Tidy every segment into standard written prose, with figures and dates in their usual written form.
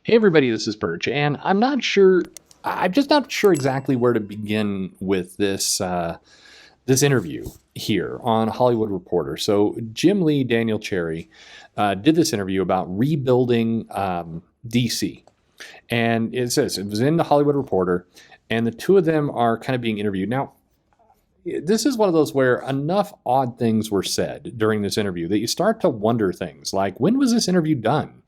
Hey everybody, this is Perch, and I'm just not sure exactly where to begin with this interview here on Hollywood Reporter. So Jim Lee, Daniel Cherry did this interview about rebuilding DC, and it says it was in the Hollywood Reporter, and the two of them are kind of being interviewed now. This is one of those where enough odd things were said during this interview that you start to wonder things like, when was this interview done?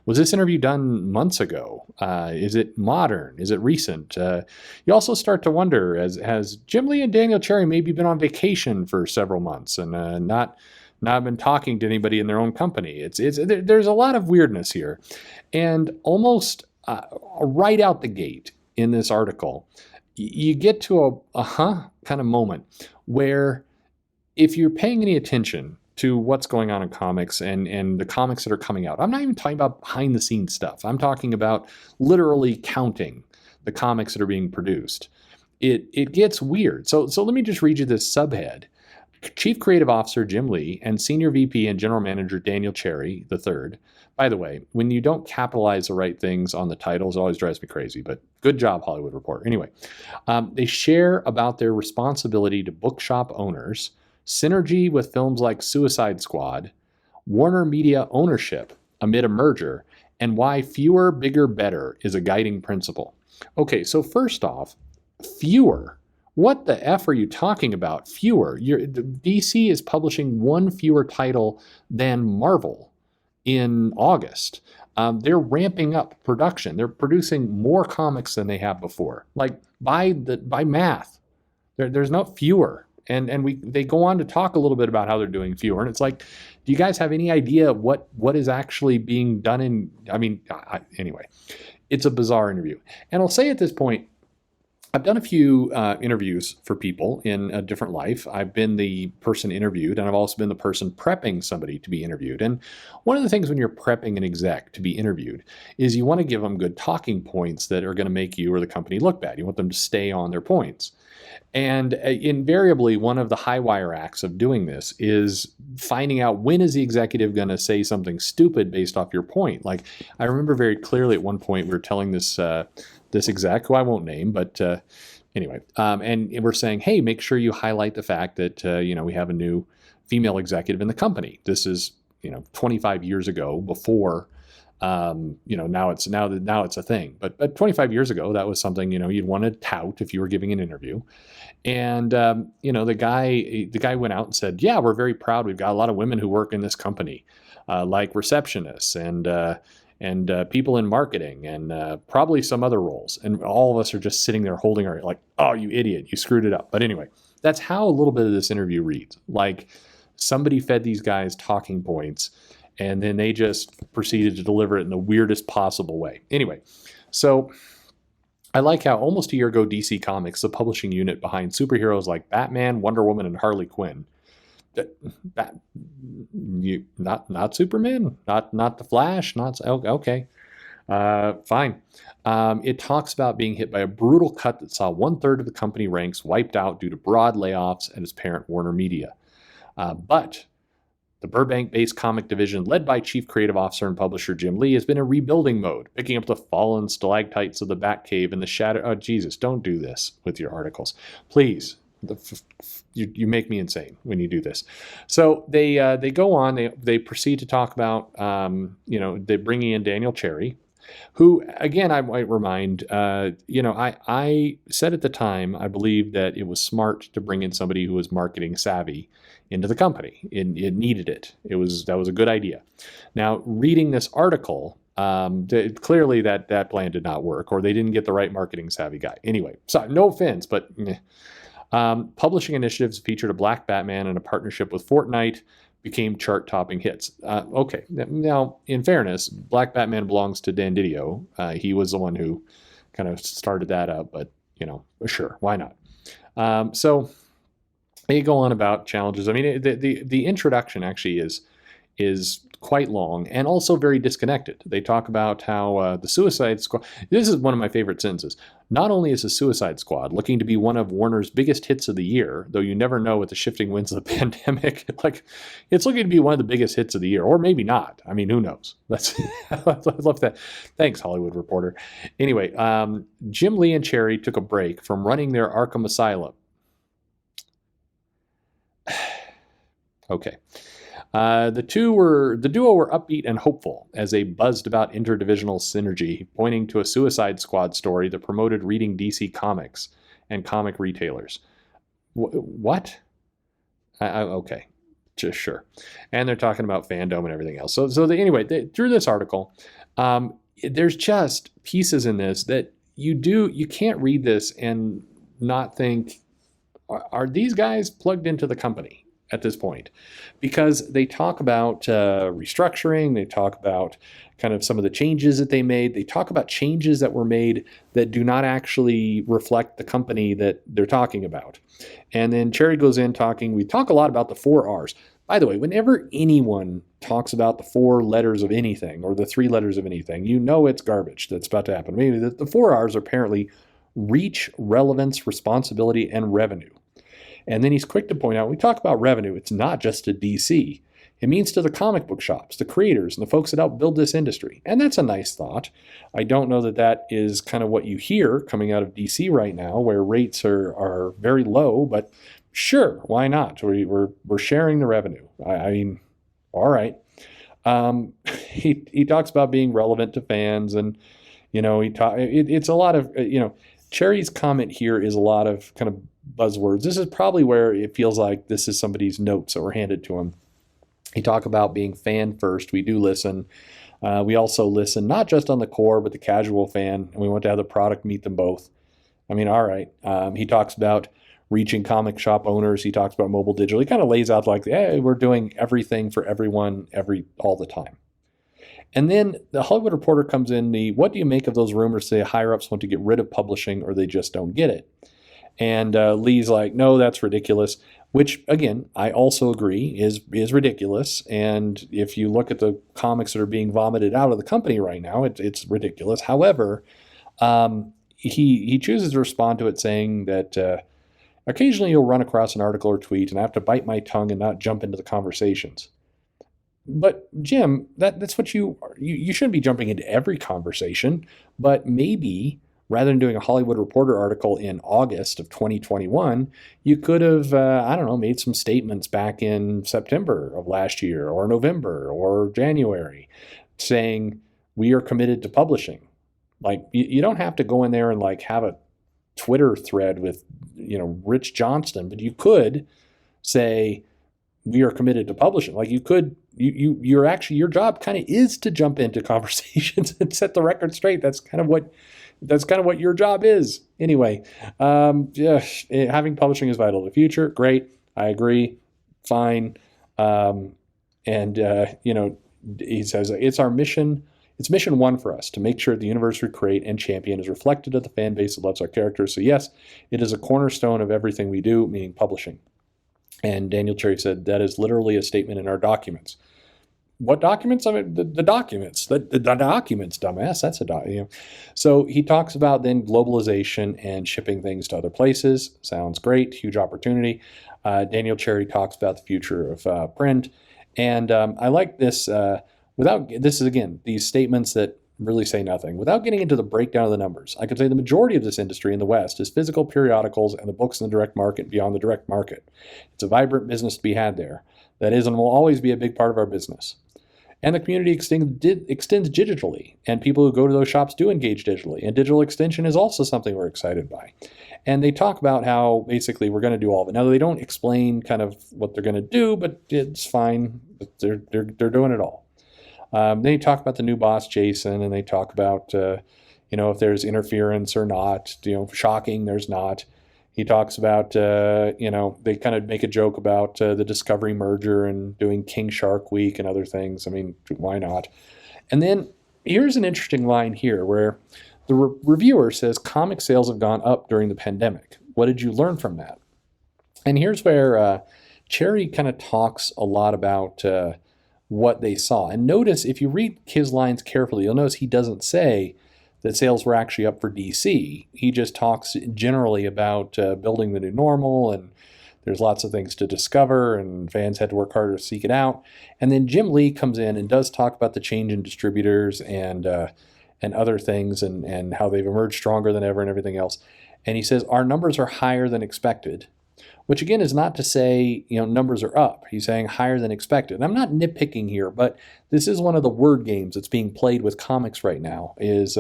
Was this interview done months ago? Is it modern? Is it recent? You also start to wonder, has Jim Lee and Daniel Cherry maybe been on vacation for several months and not been talking to anybody in their own company? There's a lot of weirdness here, and almost right out the gate in this article, you get to a kind of moment where, if you're paying any attention to what's going on in comics and the comics that are coming out, I'm not even talking about behind the scenes stuff. I'm talking about literally counting the comics that are being produced. It gets weird. So let me just read you this subhead. Chief Creative Officer Jim Lee and Senior VP and General Manager Daniel Cherry III. By the way, when you don't capitalize the right things on the titles, it always drives me crazy, but good job, Hollywood Reporter. Anyway, they share about their responsibility to bookshop owners, synergy with films like Suicide Squad, Warner Media ownership amid a merger, and why fewer, bigger, better is a guiding principle. Okay, so first off, fewer. What the F are you talking about? Fewer. DC is publishing one fewer title than Marvel in August. They're ramping up production. They're producing more comics than they have before. Like by math, there's no fewer. And they go on to talk a little bit about how they're doing fewer. And it's like, do you guys have any idea what is actually being done in? I mean, anyway, it's a bizarre interview. And I'll say at this point, I've done a few interviews for people in a different life. I've been the person interviewed, and I've also been the person prepping somebody to be interviewed. And one of the things when you're prepping an exec to be interviewed is you want to give them good talking points that are going to make you or the company look bad. You want them to stay on their points. And invariably, one of the high wire acts of doing this is finding out, when is the executive going to say something stupid based off your point. Like, I remember very clearly at one point we were telling this exec, who I won't name, but anyway, and we're saying, hey, make sure you highlight the fact that we have a new female executive in the company. This is 25 years ago, before now it's a thing, but 25 years ago that was something you'd want to tout if you were giving an interview. And the guy went out and said, yeah, we're very proud, we've got a lot of women who work in this company, like receptionists and people in marketing and probably some other roles. And all of us are just sitting there holding our, like, oh, you idiot, you screwed it up. But anyway, that's how a little bit of this interview reads. Like, somebody fed these guys talking points, and then they just proceeded to deliver it in the weirdest possible way. Anyway, so I like how almost a year ago, DC Comics, the publishing unit behind superheroes like Batman, Wonder Woman, and Harley Quinn, not Superman, not the Flash, okay, fine. It talks about being hit by a brutal cut that saw 1/3 of the company ranks wiped out due to broad layoffs at its parent Warner Media. But the Burbank-based comic division, led by Chief Creative Officer and Publisher Jim Lee, has been in rebuilding mode, picking up the fallen stalactites of the Batcave and the shadow. Oh, Jesus, don't do this with your articles, please. You make me insane when you do this. So they go on. They proceed to talk about they bringing in Daniel Cherry, who, again, I might remind, I said at the time, I believe that it was smart to bring in somebody who was marketing savvy into the company. It needed it. That was a good idea. Now, reading this article, clearly that plan did not work, or they didn't get the right marketing savvy guy. Anyway, sorry, no offense, but publishing initiatives featured a Black Batman and a partnership with Fortnite became chart-topping hits. Okay, now, in fairness, Black Batman belongs to Dan Didio. He was the one who kind of started that up, but, sure, why not? So they go on about challenges. I mean, the introduction actually is quite long and also very disconnected. They talk about how the Suicide Squad, this is one of my favorite sentences. Not only is the Suicide Squad looking to be one of Warner's biggest hits of the year, though you never know with the shifting winds of the pandemic, like it's looking to be one of the biggest hits of the year, or maybe not. I mean, who knows? I love that. Thanks, Hollywood Reporter. Anyway, Jim Lee and Cherry took a break from running their Arkham Asylum. Okay. The duo were upbeat and hopeful as they buzzed about interdivisional synergy, pointing to a Suicide Squad story that promoted reading DC Comics and comic retailers. What? Okay, just sure. And they're talking about fandom and everything else. Anyway, through this article, there's just pieces in this that you can't read this and not think, are these guys plugged into the company at this point? Because they talk about restructuring, they talk about kind of some of the changes that they made, they talk about changes that were made that do not actually reflect the company that they're talking about. And then Cherry goes in we talk a lot about the 4 R's. By the way, whenever anyone talks about the 4 letters of anything or the 3 letters of anything, you know it's garbage that's about to happen. Maybe the 4 R's are apparently reach, relevance, responsibility, and revenue. And then he's quick to point out, we talk about revenue, it's not just to DC. It means to the comic book shops, the creators, and the folks that help build this industry. And that's a nice thought. I don't know that is kind of what you hear coming out of DC right now, where rates are very low, but sure, why not? We're sharing the revenue. I mean, all right. He talks about being relevant to fans, and it's a lot of Cherry's comment here is a lot of kind of buzzwords. This is probably where it feels like this is somebody's notes that were handed to him. He talked about being fan first. We do listen. We also listen not just on the core, but the casual fan, and we want to have the product meet them both. I mean, all right. He talks about reaching comic shop owners. He talks about mobile digital. He kind of lays out like, hey, we're doing everything for everyone, all the time. And then the Hollywood Reporter comes in, what do you make of those rumors say higher-ups want to get rid of publishing or they just don't get it? And Lee's like, no, that's ridiculous, which, again, I also agree is ridiculous. And if you look at the comics that are being vomited out of the company right now, it's ridiculous. However, he chooses to respond to it saying that occasionally you'll run across an article or tweet and I have to bite my tongue and not jump into the conversations. But Jim, that's what you shouldn't be jumping into every conversation, but maybe rather than doing a Hollywood Reporter article in August of 2021, you could have, made some statements back in September of last year or November or January saying we are committed to publishing. Like you don't have to go in there and like have a Twitter thread with, Rich Johnston, but you could say we are committed to publishing. Like you could, you're actually, your job kind of is to jump into conversations and set the record straight. That's kind of what your job is. Anyway, having publishing is vital to the future. Great. I agree. Fine. He says it's our mission. It's mission 1 for us to make sure the universe we create and champion is reflected of the fan base that loves our characters. So yes, it is a cornerstone of everything we do, meaning publishing. And Daniel Cherry said that is literally a statement in our documents. What documents? I mean, the documents. The documents, dumbass. That's a document. So he talks about then globalization and shipping things to other places. Sounds great. Huge opportunity. Daniel Cherry talks about the future of print. And I like this. This is, again, these statements that really say nothing. Without getting into the breakdown of the numbers, I could say the majority of this industry in the West is physical periodicals and the books in the direct market beyond the direct market. It's a vibrant business to be had there. That is and will always be a big part of our business. And the community extends digitally, and people who go to those shops do engage digitally. And digital extension is also something we're excited by. And they talk about how basically we're going to do all of it. Now, they don't explain kind of what they're going to do, but it's fine. They're doing it all. They talk about the new boss, Jason, and they talk about, if there's interference or not. Shocking, there's not. He talks about, they kind of make a joke about the Discovery merger and doing King Shark Week and other things. I mean, why not? And then here's an interesting line here where the reviewer says comic sales have gone up during the pandemic. What did you learn from that? And here's where Cherry kind of talks a lot about what they saw. And notice, if you read his lines carefully, you'll notice he doesn't say that sales were actually up for DC. He just talks generally about building the new normal, and there's lots of things to discover, and fans had to work harder to seek it out. And then Jim Lee comes in and does talk about the change in distributors and other things, and how they've emerged stronger than ever and everything else. And he says, our numbers are higher than expected, which again is not to say, numbers are up. He's saying higher than expected. And I'm not nitpicking here, but this is one of the word games that's being played with comics right now, is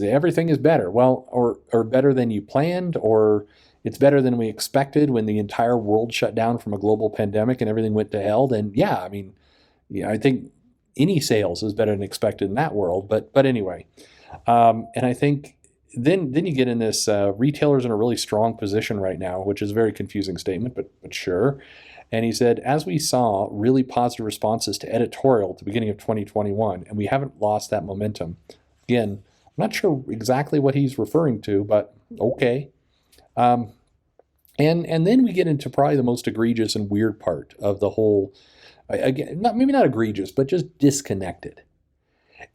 everything is better. Well, or better than you planned, or it's better than we expected when the entire world shut down from a global pandemic and everything went to hell. Then I think any sales is better than expected in that world. But anyway, and I think then you get in this retailers in a really strong position right now, which is a very confusing statement, but sure. And he said, as we saw really positive responses to editorial at the beginning of 2021, and we haven't lost that momentum. Again, I'm not sure exactly what he's referring to, but okay. And then we get into probably the most egregious and weird part of the whole, again, maybe not egregious, but just disconnected.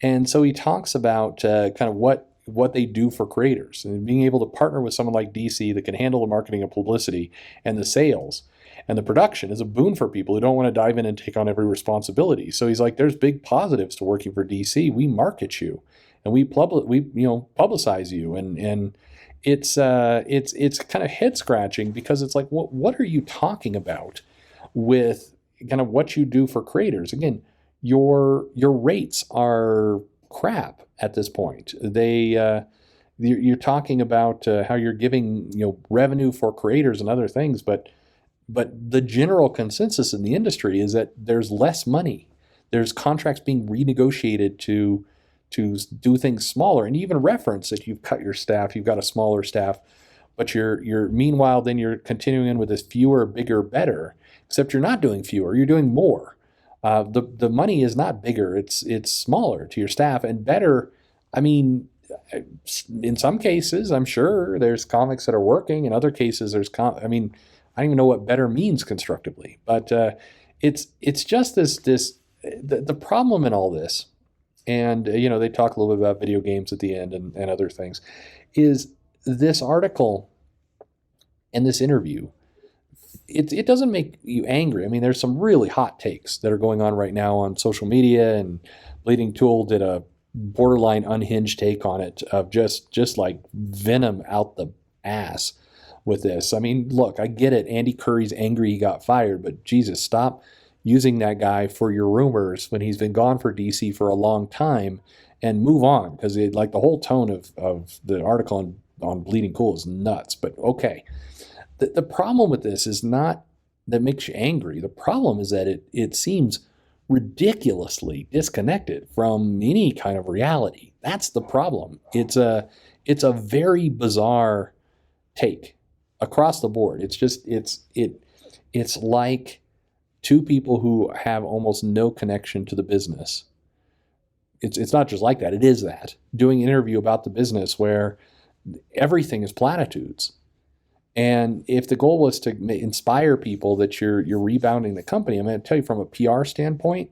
And so he talks about kind of what they do for creators, and being able to partner with someone like DC that can handle the marketing and publicity and the sales and the production is a boon for people who don't want to dive in and take on every responsibility. So he's like, there's big positives to working for DC. We market you, and we publicize you, and it's kind of head scratching, because it's like, what are you talking about with kind of what you do for creators? Again, your rates are crap at this point. You're talking about how you're giving revenue for creators and other things, but the general consensus in the industry is that there's less money. There's contracts being renegotiated to do things smaller, and even reference that you've cut your staff, you've got a smaller staff, but you're meanwhile then you're continuing in with this fewer, bigger, better. Except you're not doing fewer, you're doing more. The money is not bigger, it's smaller to your staff, and better. I mean, in some cases, I'm sure there's comics that are working. In other cases, I don't even know what better means constructively. But it's just the problem in all this, and they talk a little bit about video games at the end and other things, is this article and this interview. It doesn't make you angry. I mean, there's some really hot takes that are going on right now on social media, and Bleeding Tool did a borderline unhinged take on it of just like venom out the ass with this. I mean, look, I get it. Andy Curry's angry he got fired, but Jesus, stop using that guy for your rumors when he's been gone for DC for a long time, and move on, because the whole tone of the article on Bleeding Cool is nuts. But okay. The problem with this is not that makes you angry. The problem is that it seems ridiculously disconnected from any kind of reality. That's the problem. It's a very bizarre take across the board. It's like two people who have almost no connection to the business. It's not just like that. It is that, doing an interview about the business where everything is platitudes. And if the goal was to inspire people that you're rebounding the company, I'm going to tell you from a PR standpoint,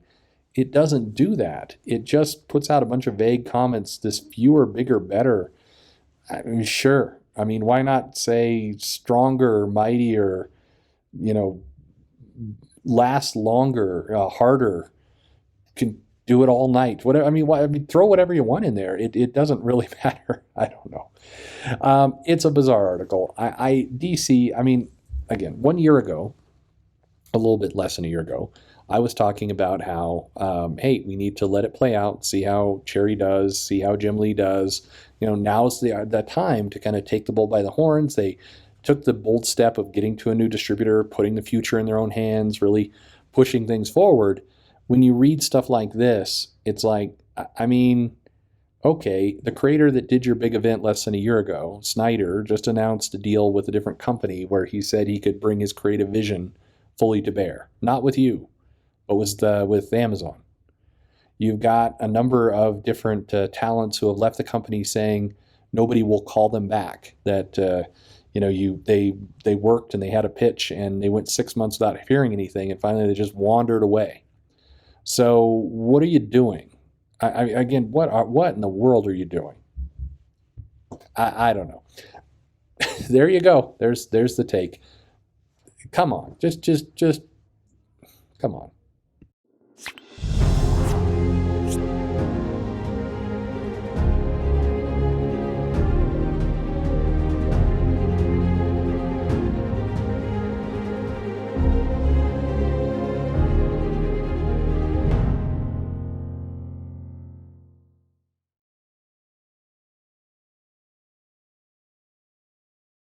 it doesn't do that. It just puts out a bunch of vague comments, this fewer, bigger, better. I mean, sure. I mean, why not say stronger, mightier, last longer, harder, can do it all night. Whatever. I mean, throw whatever you want in there. It doesn't really matter. I don't know. It's a bizarre article. DC, I mean, again, 1 year ago, a little bit less than a year ago, I was talking about how, hey, we need to let it play out, see how Cherry does, see how Jim Lee does. Now's the time to kind of take the bull by the horns. They took the bold step of getting to a new distributor, putting the future in their own hands, really pushing things forward. When you read stuff like this, it's like, I mean, okay, the creator that did your big event less than a year ago, Snyder, just announced a deal with a different company where he said he could bring his creative vision fully to bear. Not with you, but with Amazon. You've got a number of different talents who have left the company saying nobody will call them back. That they worked and they had a pitch and they went 6 months without hearing anything, and finally they just wandered away. So what are you doing? Again, what in the world are you doing? I don't know. There you go. There's the take. Come on, just come on.